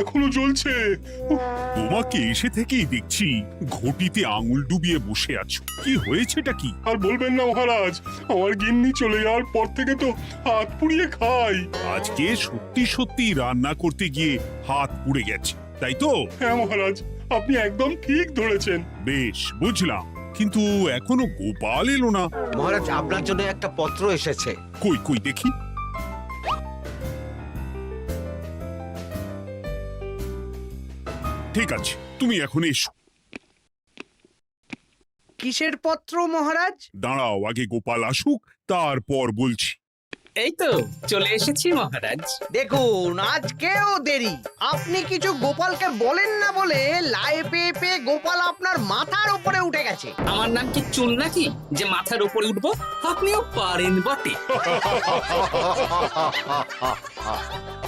এখনো জ্বলছে। তোমাকে এসে থেকেই দেখছি ঘটিতে আঙুল ডুবিয়ে বসে আছো। কি হয়েছেটা কি? আর বলবেন না মহারাজ, আমার গিন্নি চলে যাওয়ার পর থেকে তো হাত পুড়িয়ে খাই। আজকে সত্যি সত্যি রান্না করতে গিয়ে হাত পুড়ে গেছে, তাই তো? হ্যাঁ মহারাজ, আপনি একদম ঠিক ধরেছেন। বেশ, বুঝলাম, কিন্তু এখনো গোপাল এলো না। মহারাজ, আপনার জন্য একটা পত্র এসেছে। কই কই দেখি। ঠিক আছে, তুমি এখন এসো। কিসের পত্র মহারাজ? দাঁড়াও, আগে গোপাল আসুক, তারপর বলছি। এই তো চলে এসেছি মহারাজ। দেখুন, আজকেও দেরি। আপনি কিছু গোপালকে বলেন না বলে লাই পেয়ে পেয়ে গোপাল আপনার মাথার উপরে উঠে গেছে। আমার নাম কি চুল নাকি যে মাথার উপরে উঠবো? আপনিও পারেন বটে।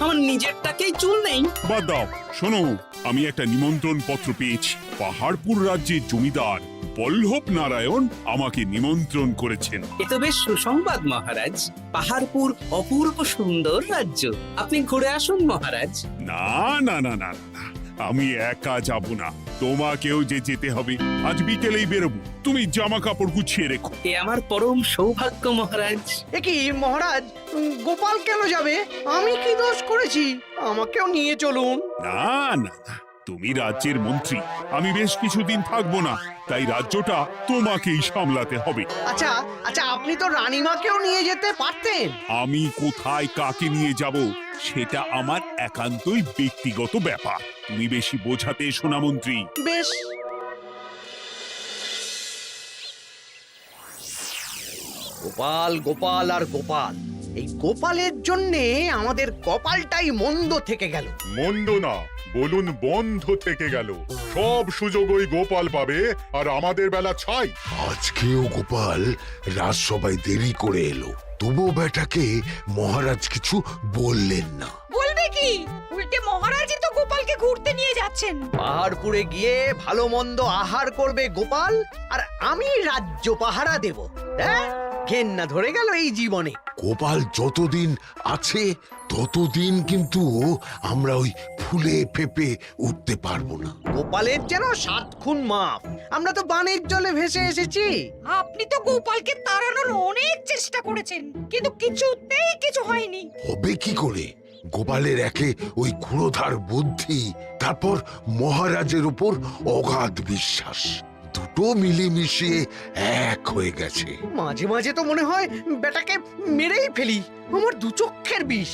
আমার নিজেরটাকেই চুল নেই। বাদ দাও, শোনো, আমি একটা নিমন্ত্রণ পত্র পেয়েছি। পাহাড়পুর রাজ্যের জমিদার বল্লভ নারায়ণ আমাকে নিমন্ত্রণ করেছেন। এ তো বেশ সুসংবাদ মহারাজ। পাহাড়পুর অপূর্ব সুন্দর রাজ্য, আপনি ঘুরে আসুন মহারাজ। না না না না না, আমি একা যাব না, তোমাকেও যে যেতে হবে। আজ বিকেলেই বেরোবো, তুমি জামা কাপড় গুছিয়ে রেখো। এ আমার পরম সৌভাগ্য মহারাজ। এ কি মহারাজ, গোপাল কেন যাবে? আমি কি দোষ করেছি? আমাকেও নিয়ে চলুন। না না না, তুমি রাজ্যের মন্ত্রী, আমি বেশ কিছুদিন থাকবো না, তাই রাজ্যটা তোমাকেই সামলাতে হবে। আচ্ছা আচ্ছা, আপনি তো রানীমাকেও নিয়ে যেতে পারতেন। আমি কোথায় কাকে নিয়ে যাব সেটা আমার একান্তই ব্যক্তিগত ব্যাপার। তুমি বেশি বোঝাতে এসো না মন্ত্রী। বেশ। গোপাল গোপাল আর গোপাল, এই গোপালের জন্যে আমাদের কপালটাই মন্দ থেকে গেল। মন্দ না, বলুন বন্ধ থেকে গেল। সব সুযোগ ওই গোপাল পাবে, আর আমাদের বেলা ছাই। আজকেও গোপাল রাজসভায় দেরি করে এলো, তবু বেটাকে মহারাজ কিছু বললেন না। বলবে কি? উল্টে মহারাজই তো গোপালকে ঘুরতে নিয়ে যাচ্ছেন। পাহাড়পুরে গিয়ে ভালো মন্দ আহার করবে গোপাল, আর আমি রাজ্য পাহারা দেব। হ্যাঁ, ঘেন্না ধরে গেল এই জীবনে। গোপাল যতদিন আছে ততদিন কিন্তু আমরা ওই ফুলে ফেপে উঠতে পারবো না। গোপালের যেন 7 খুন মাফ। আমরা তো বানের জলে ভেসে এসেছি। আপনি তো গোপালকে তাড়ানোর অনেক চেষ্টা করেছেন, কিন্তু কিছুতেই কিছু হয়নি। হবে কি করে? গোপালের একে ওই ক্ষুরোধার বুদ্ধি, তারপর মহারাজের উপর অগাধ বিশ্বাস, দুটো মিলেমিশে এক হয়ে গেছে। মাঝে মাঝে তো মনে হয় বেটাকে মেরেই ফেলি। আমার দু চক্ষের বিষ।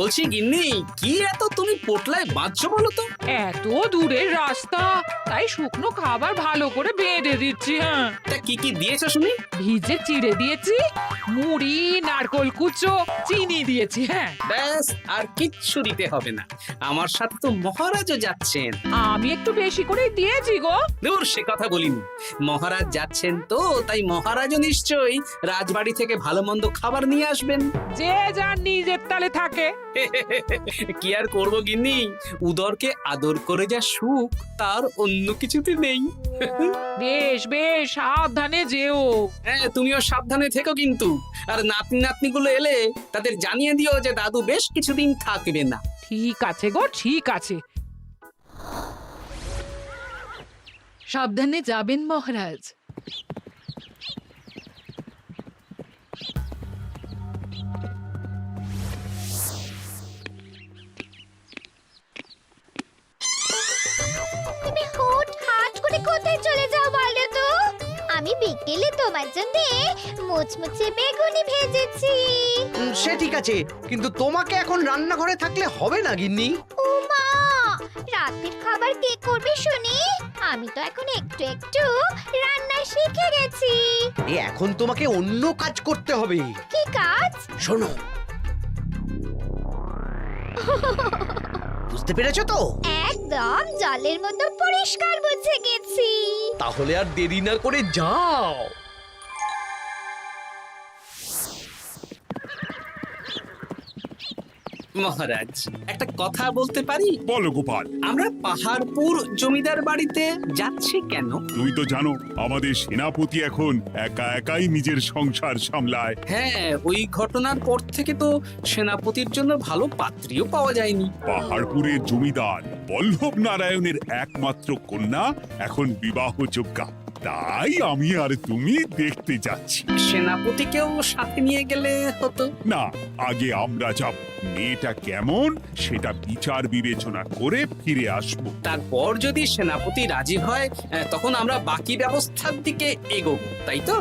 বলছি গিন্নি, কি এত তুমি পোটলায় বাঁধছো বলো তো? এত দূরের রাস্তা, তাই শুকনো খাবার ভালো করে বেঁধে দিচ্ছি। হ্যাঁ, তা কি কি দিয়েছো শুনি? ভিজে চিড়ে দিয়েছি, মুড়ি, নারকোল কুচো, চিনি দিয়েছি। হ্যাঁ, ব্যাস, আর কিচ্ছু দিতে হবে না। আমার সাথে তো মহারাজও যাচ্ছেন। আমি একটু বেশি করে দিয়েছি গো। দূর, সে কথা বলিনি। মহারাজ যাচ্ছেন তো, তাই মহারাজও নিশ্চয়ই রাজবাড়ি থেকে ভালো মন্দ খাবার নিয়ে আসবেন। যে যার নিজের তালে থাকে। কি আর করবো গিন্নি, উদরকে আদর করে যা সুখ তার অন্য কিছুতে নেই। বেশ বেশ, সাবধানে যেও। হ্যাঁ, তুমিও সাবধানে থেকো কিন্তু। আর নাতনি নাতনিগুলো এলে তাদের জানিয়ে দিও যে দাদু বেশ কিছুদিন থাকবে না। ঠিক আছে গো, ঠিক আছে। সাবধানে যাবেন মহারাজ। তুমি হুটহাট করে কোথায় চলে যাও বলো তো? আমি বিকেলে তোমার জন্য মুচমুচে বেগুনি ভেজেছি। সে ঠিক আছে, কিন্তু তোমাকে এখন রান্নাঘরে থাকলে হবে না গিন্নি। ও মা, রাতের খাবার কে করবে শুনি? আমি তো এখন একটু একটু রান্না শিখে গেছি। এখন তোমাকে অন্য কাজ করতে হবে। কি কাজ? শোনো, বুঝতে পেরেছো তো? একদম জলের মতো পরিষ্কার বুঝে গেছি। তাহলে আর দেরি না করে যাও। মহারাজ একটা কথা বলতে পারি? বলো গোপাল। আমরা পাহাড়পুর জমিদার বাড়িতে যাচ্ছি কেন? তুমি তো জানো আমাদের সেনাপতি এখন একা একাই নিজের সংসার সামলায়। হ্যাঁ, ওই ঘটনার পর থেকে তো সেনাপতির জন্য ভালো পাত্রীও পাওয়া যায়নি। পাহাড়পুরের জমিদার বল্লভ নারায়ণের একমাত্র কন্যা এখন বিবাহযোগ্যা, তাই আমি আর তুমি দেখতে যাচ্ছি। সেনাপতিকেও সাথে নিয়ে গেলে হতো। না, আগে আমরা যাব, মেয়েটা কেমন সেটা বিচার বিবেচনা করে ফিরে আসবো। তারপর যদি সেনাপতি রাজি হয় তখন আমরা বাকি ব্যবস্থার দিকে এগোবো, তাই তো?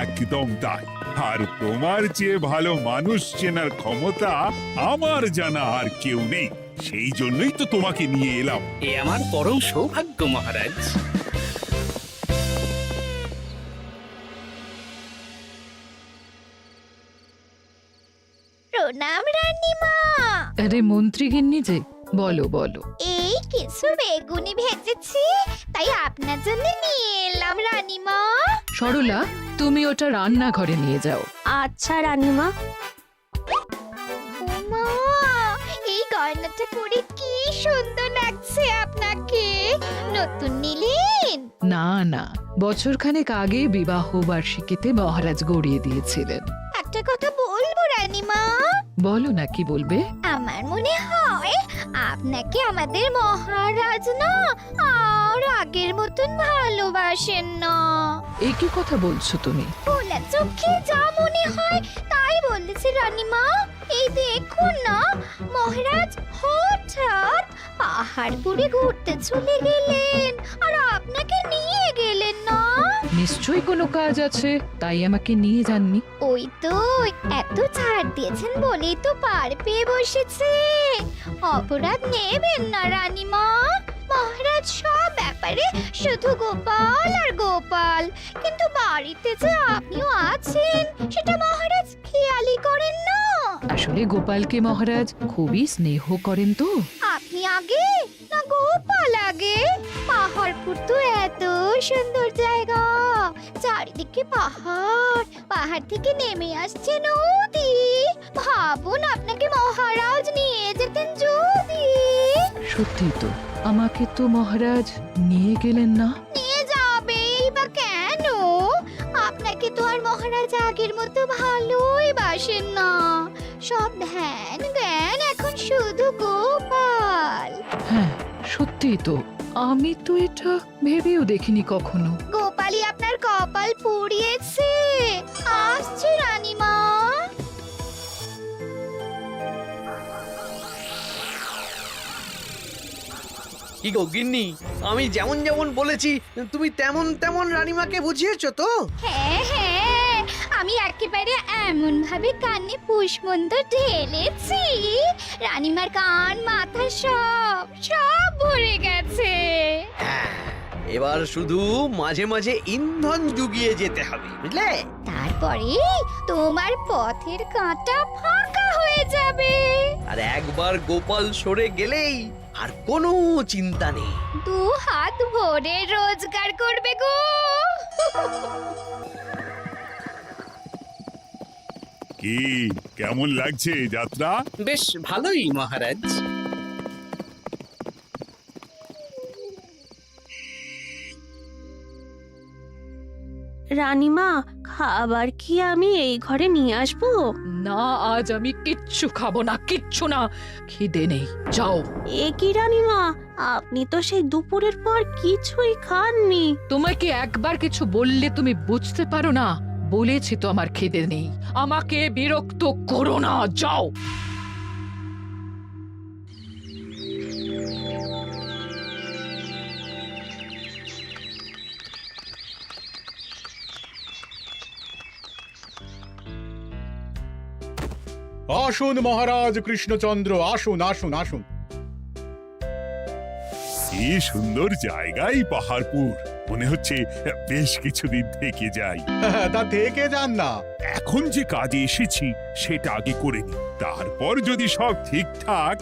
একদম তাই। আর তোমার যে ভালো মানুষ চেনার ক্ষমতা আমার জানা আর কেউ নেই, সেই জন্যই তো তোমাকে নিয়ে এলাম। এ আমার পরম সৌভাগ্য মহারাজ। প্রণাম রানীমা। আরে মন্ত্রী গিন্নি যে, বলো বলো। এই কিছু বেগুনি ভেজেছি, তাই আপনার জন্য নিয়ে এলাম রানীমা। সরলা, তুমি ওটা রান্নাঘরে নিয়ে যাও। আচ্ছা রানীমা। ওমা, এই গয়নাটা পরে কি সুন্দর লাগছে আপনাকে। নতুন নিলেন? না না, বছরখানেক আগে বিবাহ বার্ষিকীতে মহারাজ গড়িয়ে দিয়েছিলেন। একটা কথা বলবো রানীমা? বলো না, কি বলবে? আমার মনে হয় আপনাকে আমাদের মহারাজ না আর আগের মতন ভালোবাসেন না। এই কি কথা বলছো তুমি? খোলা চোখে যা মনে হয় তাই বলেছি রানীমা। এই দেখুন না, মহারাজ হঠাৎ পাহাড়পুরে ঘুরতে চলে গেলেন আর আপনাকে নিয়ে গেলেন না। নিশ্চয়ই কোনো কাজ আছে, তাই আমাকে নিয়ে যাননি। ওই তো, এত ছাড় দিয়েছেন বলেই তো পার পেয়ে বসেছে। অপরাধ নেবেন না রানীমা। মহারাজ সব ব্যাপারে শুধু গোপাল আর গোপাল, কিন্তু বাড়িতে যে আপনিও আছেন সেটা মহারাজ খেয়ালই করেন না। আসলে গোপালকে মহারাজ খুবই স্নেহ করেন তো। আপনি আগে না গোপাল আগে? পাহাড়পুর তো এত সুন্দর জায়গা, চারিদিকে পাহাড়, পাহাড় থেকে নেমে আসছে নদী। ভাবুন আপনাকে মহারাজ নিয়ে যেতেন যদি। সত্যি তো, আমাকে তো মহারাজ নিয়ে গেলেন না। নিয়ে যাবেই বা কেন? আপনাকে তো আর মহারাজ আগের মতো ভালোই বাসেন না। সব ধ্যান জ্ঞান এখন শুধু গোপাল। হ্যাঁ, সত্যি তো, আমি তো এটা ভেবেও দেখিনি কখনো। গোপালই আপনার কপাল পুড়িয়েছে। আসছে রানীমা। কি গো গিন্নি, আমি যেমন যেমন বলেছি তুমি তেমন তেমন রানীমাকে বুঝিয়েছো তো? হ্যাঁ হ্যাঁ, আমি একেবারে এমন ভাবে কানে পুষ্পমন্ত ঢেলেছি, রানীমার কান মাথা সব সব ভরে গেছে। এবার শুধু মাঝে মাঝে ইন্ধন জুগিয়ে যেতে হবে, বুঝলে? তারপরে তোমার পথের কাঁটা ফাঁকা হয়ে যাবে। আর একবার গোপাল সরে গেলেই আর কোনো চিন্তা নেই। দু হাত ভরে রোজগার করবে গো। কি কেমন লাগছে যাত্রা? বেশ ভালোই মহারাজ। রানীমা, খাবার কি আমি এই ঘরে নিয়ে আসবো? না, আজ আমি কিচ্ছু খাবো না, কিচ্ছু না, খিদে নেই, যাও। এ কি রানীমা, আপনি তো সেই দুপুরের পর কিছুই খাননি। তোমাকে একবার কিছু বললে তুমি বুঝতে পারো না? বলেছি তো আমার খিদে নেই, আমাকে বিরক্ত করো না, যাও। আসুন মহারাজ কৃষ্ণচন্দ্র, আসুন আসুন আসুন। কি সুন্দর জায়গায় পাহাড়পুর, মনে হচ্ছে বেশ কিছুদিন থেকে যাই। তা থেকে যান না। এখন যে কাজে এসেছি সেটা আগে করে নি, তারপর যদি সব ঠিকঠাক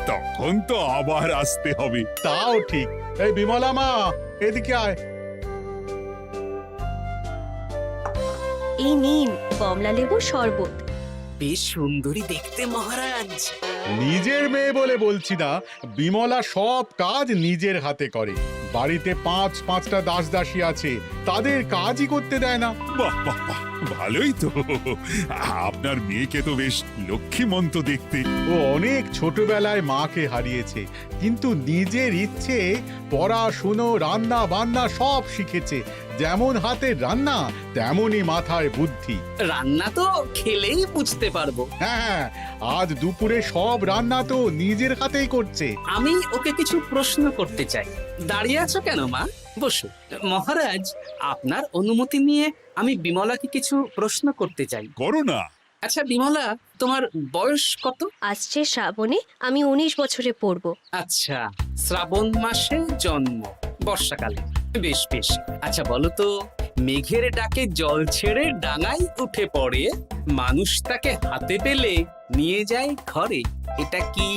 তখন তো আবার আসতে হবে। তাও ঠিক। এই বিমলা মা, এদিকে আয়। এই নিন কমলা লেবুর শরবত। বেশ সুন্দরী দেখতে মহারাজ। নিজের মেয়ে বলে বলছি না, বিমলা সব কাজ নিজের হাতে করে। বাড়িতে পাঁচটা দাস দাসী আছে, তাদের কাজই করতে দেয় না। বাহ বাহ বাহ, ভালোই তো। আপনার মেয়েকে তো বেশ লক্ষ্মীমন্ত দেখতে। ও অনেক ছোটবেলায় মাকে হারিয়েছে, কিন্তু নিজের ইচ্ছে পড়াশুনো রান্না বান্না সব শিখেছে। যেমন হাতের রান্না তেমনই মাথায় বুদ্ধি। রান্না তো খেলেই বুঝতে পারবো। হ্যাঁ, আজ দুপুরে সব রান্না তো নিজের হাতেই করছে। আমি ওকে কিছু প্রশ্ন করতে চাই। দাঁড়িয়ে আছো কেন মা? বসো। মহারাজ, আপনার অনুমতি নিয়ে আমি বিমলাকে কিছু প্রশ্ন করতে চাই। করো না। আচ্ছা বিমলা, তোমার বয়স কত? আসছে শ্রাবণে আমি 19 বছরে পড়ব। আচ্ছা, শ্রাবণ মাসে জন্ম, বর্ষাকালে। বেশ বেশ। আচ্ছা বলো তো, মেঘের ডাকে জল ছেড়ে ডাঙায় উঠে পড়ে, মানুষ তাকে হাতে পেলে নিয়ে যায় ঘরে, এটা কি?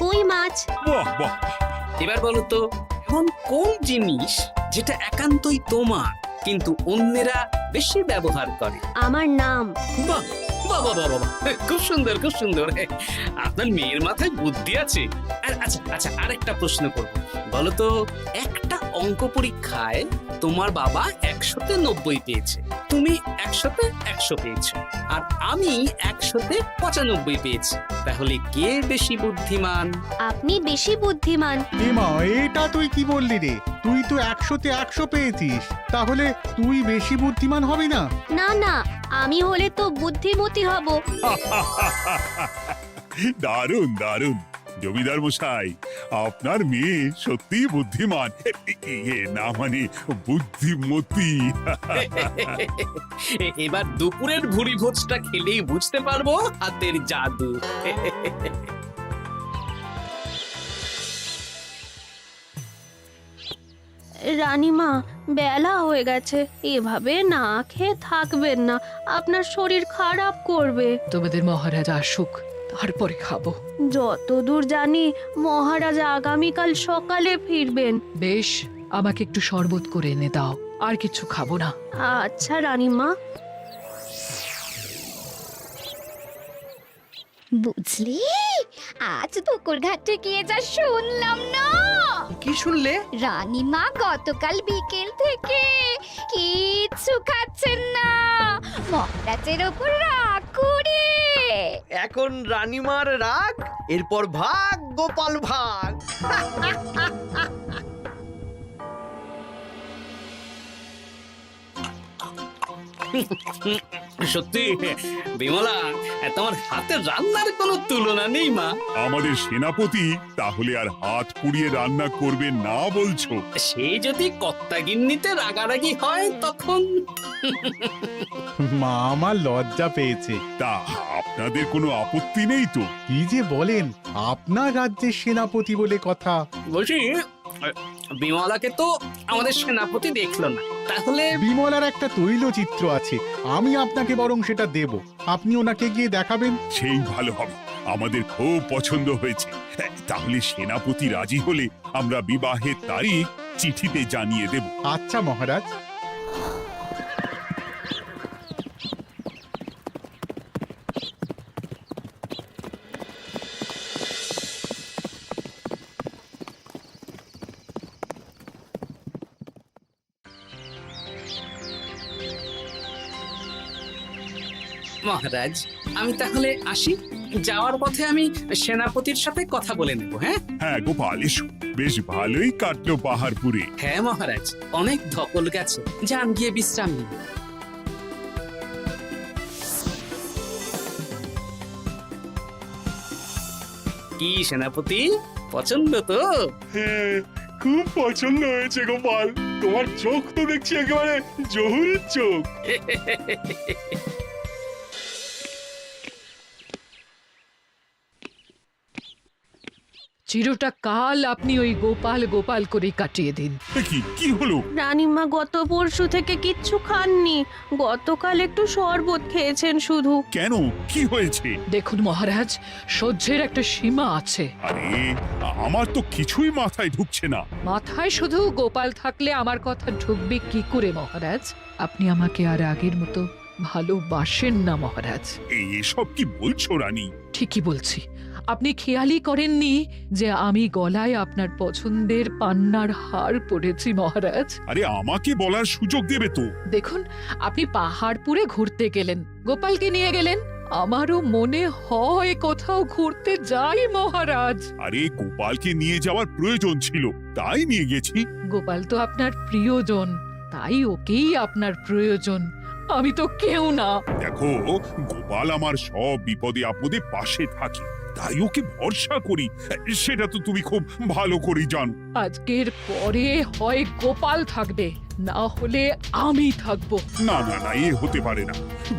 কই মাছ। বাহ বাহ, এবার বলো তো, এমন কোন জিনিস যেটা একান্তই তোমার কিন্তু অন্যেরা বেশি ব্যবহার করে? আমার নাম। বাহ বাহ বাহ বাহ, খুব সুন্দর খুব সুন্দর। আপনার মেয়ের মাথায় বুদ্ধি আছে। আচ্ছা আচ্ছা, আরেকটা প্রশ্ন করব। বলো তো, একটা অঙ্ক পরীক্ষায় তোমার বাবা 100-তে 90 পেয়েছে, তুমি 100-তে 100 পেয়েছো, আর আমি 100-তে 95 পেয়েছি। তাহলে কে বেশি বুদ্ধিমান? আপনি বেশি বুদ্ধিমান। এমা, এটা তুই কি বললি রে? তুই তো 100-তে 100 পেয়েছিস, তাহলে তুই বেশি বুদ্ধিমান হবি না? না না, আমি হলে তো বুদ্ধিমতী হব। দারুণ দারুণ। জমিদার মশাই, আপনার মেয়ে সত্যিই বুদ্ধিমান। না মানে বুদ্ধিমতী। এবার দুপুরের ভুরি ভোজটা খেলেই বুঝতে পারবো হাতের জাদু। রানীমা, বেলা হয়ে গেছে, এভাবে না খেয়ে থাকবেন না, আপনার শরীর খারাপ করবে। তোমাদের মহারাজ আসুক, তারপরে খাবো। যতদূর জানি মহারাজ আগামীকাল সকালে ফিরবেন। বেশ, আমাকে একটু শরবত করে এনে দাও, আর কিছু খাবো না। আচ্ছা রানীমা। বুঝলি, আজ পুকুর ঘাটে গিয়ে যা শুনলাম না। কি শুনলে? রানীমা গতকাল বিকেল থেকে কিচ্ছু খাচ্ছেন না, মহারাজের ওপর রাগ করে। এখন রানীমার রাগ, এরপর ভাগ গোপাল ভাগ। সত্যি বিমলা, তোমার হাতের রান্নার কোনো তুলনা নেই মা। আমাদের সেনাপতি তাহলে আর হাত পুড়িয়ে রান্না করবে না বলছো? সে যদি কর্তাগিন্নিতে রাগারাগি হয় তখন। মা আমার লজ্জা পেয়েছে। তা আপনাদের কোনো আপত্তি নেই তো? কি যে বলেন, আপনার রাজ্যের সেনাপতি বলে কথা। বলছি, বিমলাকে তো আমাদের সেনাপতি দেখলো না, তাহলে? বিমলার একটা তৈলচিত্র আছে, আমি আপনাকে বরং সেটা দেব, আপনি ওনাকে গিয়ে দেখাবেন। সেই ভালো হবে, আমাদের খুব পছন্দ হয়েছে। তাহলে সেনাপতি রাজি হলে আমরা বিবাহের তারিখ চিঠিতে জানিয়ে দেব। আচ্ছা মহারাজ। মহারাজ, আমি তাহলে আসি। যাওয়ার পথে আমি সেনাপতির সাথে কথা বলে নেব। হ্যাঁ হ্যাঁ গোপাল, এসো। বেশ ভালোই কাটলো পাহাড়পুরে। হ্যাঁ মহারাজ, অনেক ধকল গেছে, যান গিয়ে বিশ্রাম নিন। কি সেনাপতি, পছন্দ তো? হ্যাঁ, খুব পছন্দ হয়েছে গোপাল। তোমার চোখ তো দেখছি একেবারে জহুরির চোখ। চিরটা কাল আপনি ওই গোপাল গোপাল করে কাটিয়ে দিন। কি হলো? রানীমা গত পরশু থেকে কিচ্ছু খাননি, গতকাল একটু শরবত খেয়েছেন শুধু। কেন, কি হয়েছে? দেখুন মহারাজ, সহ্যের একটা সীমা আছে। আরে, আমার তো কিছুই মাথায় ঢুকছে না। মাথায় শুধু গোপাল থাকলে আমার কথা ঢুকবে কি করে মহারাজ? আপনি আমাকে আর আগের মতো ভালোবাসেন না মহারাজ। এসব কি বলছো রানী? ঠিকই বলছি, আপনি খেয়ালই করেননি যে আমি গলায় আপনার পছন্দের পান্নার হার পরেছি মহারাজ? আরে আমাকে বলার সুযোগ দেবে তো। দেখুন, আপনি পাহাড়পুরে ঘুরতে গেলেন, গোপালকে নিয়ে গেলেন। আমারও মনে হয় কোথাও ঘুরতে যাই মহারাজ। আরে গোপালকে নিয়ে যাওয়ার প্রয়োজন ছিল, তাই নিয়ে গেছি। গোপাল তো আপনার প্রিয়জন, তাই ওকেই আপনার প্রয়োজন। আমি তো কেউ না। দেখো, গোপাল আমার সব বিপদে আপদে পাশে থাকে, তাই ওকে ভরসা করি, সেটা তো তুমি খুব ভালো করে জানো। আজকের পরে হয় গোপাল থাকবে, না হলে আমি থাকবো। না না না, এ হতে পারে না।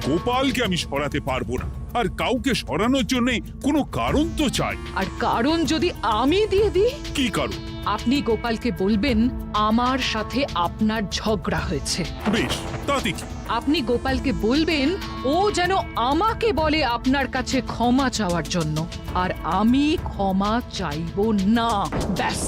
গোপালকে আমি সরাতে পারবো না, আর কাউকে সরানোর জন্য কোনো কারণ তো চাই। আর কারণ যদি আমি দিয়ে দিই? কি কারণ? আপনি গোপালকে বলবেন আমার সাথে আপনার ঝগড়া হয়েছে। বেশ, তাতে কি? আপনি গোপালকে বলবেন ও যেন আমাকে বলে আপনার কাছে ক্ষমা চাওয়ার জন্য, আর আমি ক্ষমা চাইবো না। ব্যাস,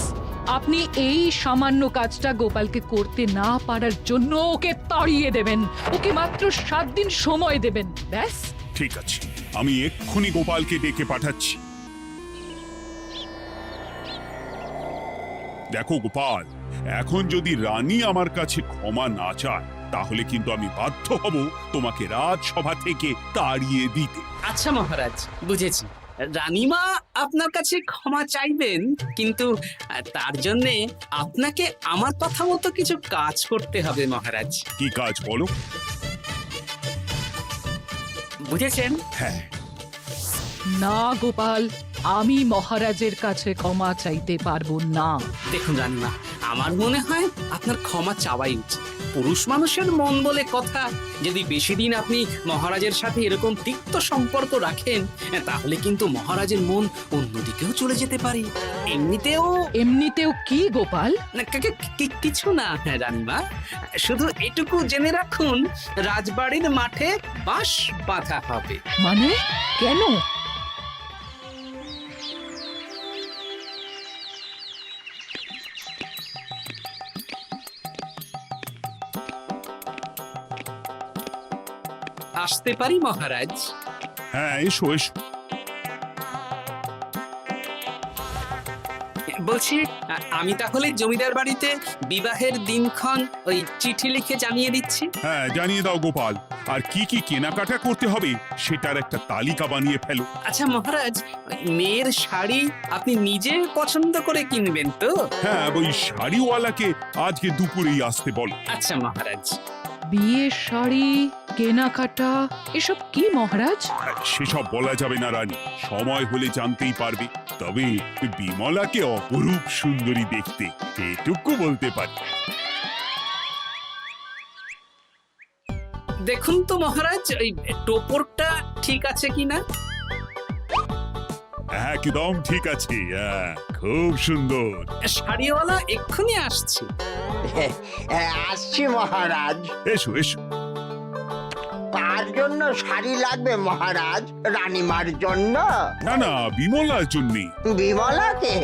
আপনি এই সামান্য কাজটা গোপালকে করতে না পারার জন্য ওকে তাড়িয়ে দেবেন। ওকে মাত্র 7 দিন সময় দেবেন, ব্যাস। ঠিক আছে, আমি এক্ষুনি গোপালকে ডেকে পাঠাচ্ছি। দেখো গোপাল, এখন যদি রানী আমার কাছে ক্ষমা না চায়, তাহলে কিন্তু আমি বাধ্য হব তোমাকে রাজসভা থেকে তাড়িয়ে দিতে। আচ্ছা মহারাজ, বুঝেছি। রানীমা আপনার কাছে ক্ষমা চাইবেন, কিন্তু তার জন্য আপনাকে আমার কথা মতো কিছু কাজ করতে হবে মহারাজ। কি কাজ বলো? বুঝেছেন? হ্যাঁ। না গোপাল, আমি মহারাজের কাছে ক্ষমা চাইতে পারবো না। দেখুন রানীমা, আমার মনে হয় আপনার ক্ষমা চাওয়াই উচিত। পুরুষ মানুষের মন বলে কথা, যদি বেশি দিন আপনি মহারাজের সাথে এরকম তিক্ত সম্পর্ক রাখেন, তাহলে কিন্তু মহারাজের মন অন্যদিকেও চলে যেতে পারে। এমনিতেও কি গোপাল? কিছু না রানীমা, শুধু এটুকু জেনে রাখুন, রাজবাড়ির মাঠে বাঁশ বাঁধা হবে। মানে কেন? আসতে পারি মহারাজ? হ্যাঁ, এসো এসো। বলছি, আমি তাহলে জমিদার বাড়িতে বিবাহের দিনক্ষণ ওই চিঠি লিখে জানিয়ে দিচ্ছি। হ্যাঁ, জানিয়ে দাও গোপাল। আর কি কি কেনাকাটা করতে হবে সেটার একটা তালিকা বানিয়ে ফেলো। আচ্ছা মহারাজ, মেয়ের শাড়ি আপনি নিজে পছন্দ করে কিনবেন তো? হ্যাঁ, ওই শাড়িওয়ালাকে আজকে দুপুরেই আসতে বলো। আচ্ছা মহারাজ। বিয়ের শাড়ি, কেনাকাটা, এসব কি মহারাজ? সেসব বলা যাবে না রানী, সময় হলে জানতেই পারবে। তবে বিমলাকে অপরূপ সুন্দরী দেখতে, এটুকু বলতে পারি। দেখুন তো মহারাজ, ওই টোপরটা ঠিক আছে কিনা? একদম ঠিক আছে, খুব সুন্দর। শাড়িওয়ালা এক্ষুনি আসছে। আসছি মহারাজ। এসো এসো। তার জন্য শাড়ি লাগবে মহারাজ? রানীমার জন্য? না না, বিমলার জন্যে। বিমলাকে?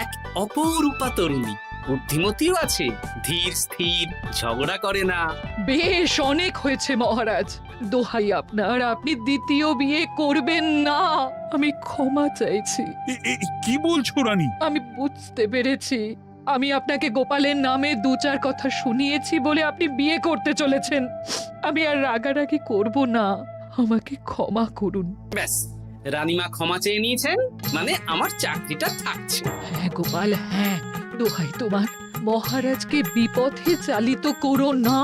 এক অপরূপা তরুণী, বুদ্ধিমতীও আছে, ধীর স্থির, ঝগড়া করে না। বেশ, অনেক হয়েছে মহারাজ। দোহাই আপনার, আপনি দ্বিতীয় বিয়ে করবেন না। আমি ক্ষমা চাইছি। কি বলছো রানী? আমি বুঝতে পেরেছি, আমি আপনাকে গোপালের নামে 2-4 কথা শুনিয়েছি বলে আপনি বিয়ে করতে চলেছেন। আমি আর রাগারাগি করব না, আমাকে ক্ষমা করুন। ব্যাস, রানীমা ক্ষমা চেয়ে নিয়েছেন, মানে আমার চাকরিটা থাকছে। হ্যাঁ গোপাল, হ্যাঁ, দোহাই তোমার, মহারাজকে বিপথে চালিত করো না।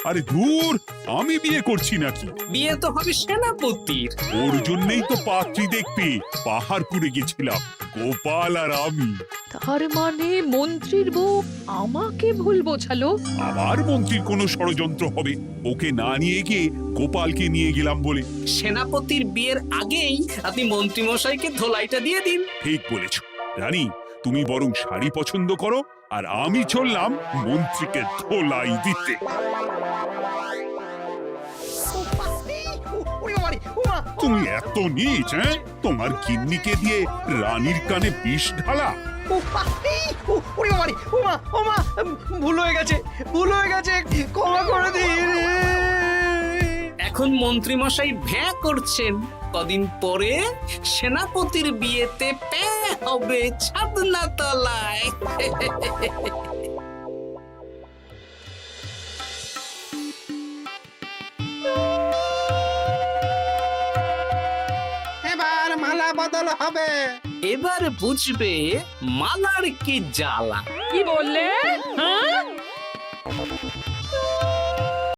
আরে দূর, আমি বিয়ে করছি নাকি? বিয়ে তো হবে সেনাপতির। ওর জন্যই তো পাত্রী দেখতে পাহাড়পুরে গেছিলাম, গোপাল আর আমি। তার মানে মন্ত্রীর বউ আমাকে ভুল বোঝালো? আবার মন্ত্রীর কোনো ষড়যন্ত্র হবে, ওকে না নিয়ে গিয়ে গোপালকে নিয়ে গেলাম বলে। সেনাপতির বিয়ের আগেই আপনি মন্ত্রী মশাইকে ধোলাইটা দিয়ে দিন। ঠিক বলেছ রানী, তুমি বরং শাড়ি পছন্দ করো, আর আমি চললাম মন্ত্রীকে ধোলাই দিতে। তুমি এত নীচ, হ্যাঁ? তোমার গিন্নিকে দিয়ে রানীর কানে বিষ ঢালা। ভুল হয়ে গেছে, ক্ষমা করে দিন। এখন মন্ত্রীমশাই ভ্যাঁ করছেন, কদিন পরে সেনাপতির বিয়েতে প্যাঁ হবে ছাদনা তলায়। এবার মালা বদল হবে। এবার বুঝবে মালার কি জ্বালা। কি বললে? হ্যাঁ?